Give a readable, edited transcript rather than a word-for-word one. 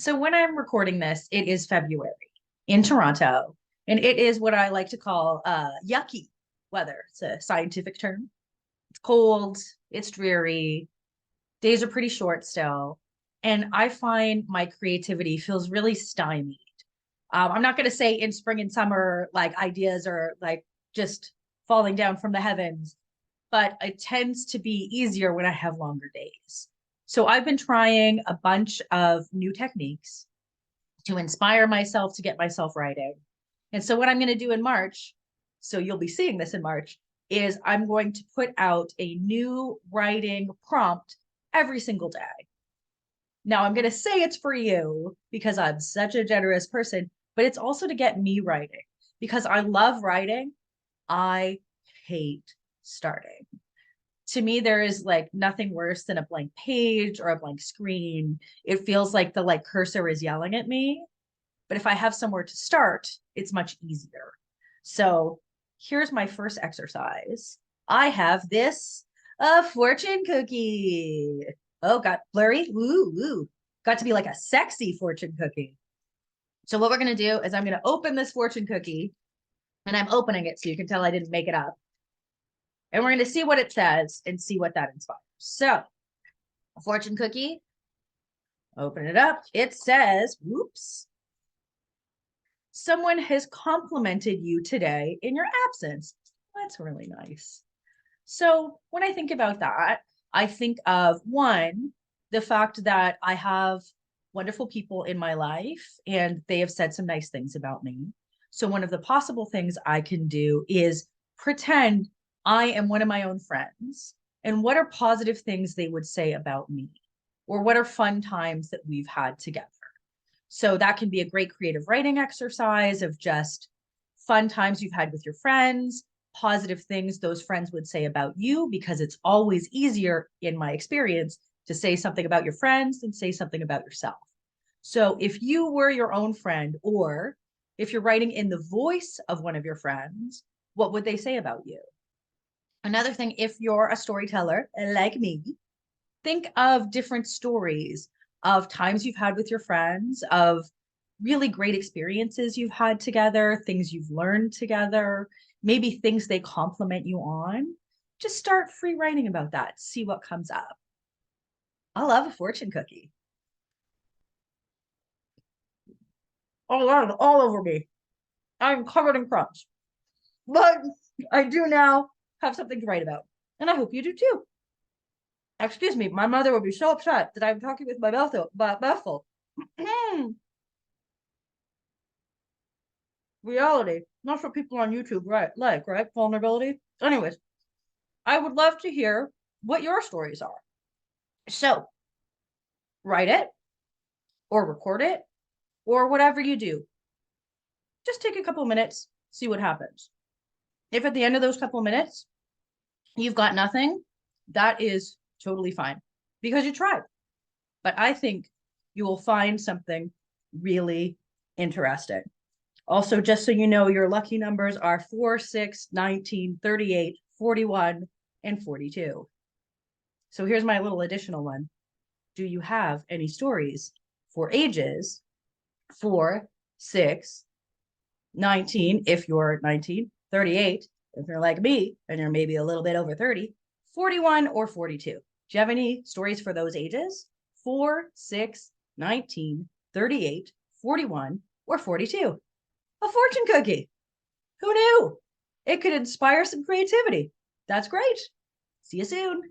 So when I'm recording this, it is February in Toronto, and it is what I like to call yucky weather. It's a scientific term. It's cold, it's dreary, days are pretty short still, and I find my creativity feels really stymied. I'm not going to say in spring and summer, like ideas are like just falling down from the heavens, but it tends to be easier when I have longer days. So I've been trying a bunch of new techniques to inspire myself to get myself writing. And so what I'm going to do in March, so you'll be seeing this in March, is I'm going to put out a new writing prompt every single day. Now I'm going to say it's for you because I'm such a generous person, but it's also to get me writing because I love writing. I hate starting. To me, there is like nothing worse than a blank page or a blank screen. It feels like the like cursor is yelling at me. But if I have somewhere to start, it's much easier. So here's my first exercise. I have this a fortune cookie. Oh, got blurry. Woo, woo. Got to be like a sexy fortune cookie. So what we're going to do is I'm going to open this fortune cookie and I'm opening it so you can tell I didn't make it up. And we're going to see what it says and see what that inspires. So a fortune cookie, open it up. It says, whoops, someone has complimented you today in your absence. That's really nice. So when I think about that, I think of one, the fact that I have wonderful people in my life and they have said some nice things about me. So one of the possible things I can do is pretend I am one of my own friends and what are positive things they would say about me or what are fun times that we've had together. So that can be a great creative writing exercise of just fun times you've had with your friends, positive things those friends would say about you, because it's always easier, in my experience, to say something about your friends than say something about yourself. So if you were your own friend, or if you're writing in the voice of one of your friends, what would they say about you? Another thing, if you're a storyteller like me, think of different stories of times you've had with your friends, of really great experiences you've had together, things you've learned together, maybe things they compliment you on. Just start free writing about that. See what comes up. I love a fortune cookie. Oh, that is all over me. I'm covered in crumbs. But I do now have something to write about. And I hope you do too. Excuse me, my mother would be so upset that I'm talking with my mouth full. Reality. Not for people on YouTube, right? Like, right? Vulnerability. Anyways, I would love to hear what your stories are. So write it or record it or whatever you do. Just take a couple minutes, see what happens. If at the end of those couple minutes you've got nothing, that is totally fine because you tried. But I think you will find something really interesting. Also, just so you know, your lucky numbers are 4, 6, 19, 38, 41, and 42. So here's my little additional one. Do you have any stories for ages 4, 6, 19, if you're 19, 38, if you're like me and you're maybe a little bit over 30, 41 or 42? Do you have any stories for those ages? 4, 6, 19, 38, 41, or 42? A fortune cookie. Who knew? It could inspire some creativity. That's great. See you soon.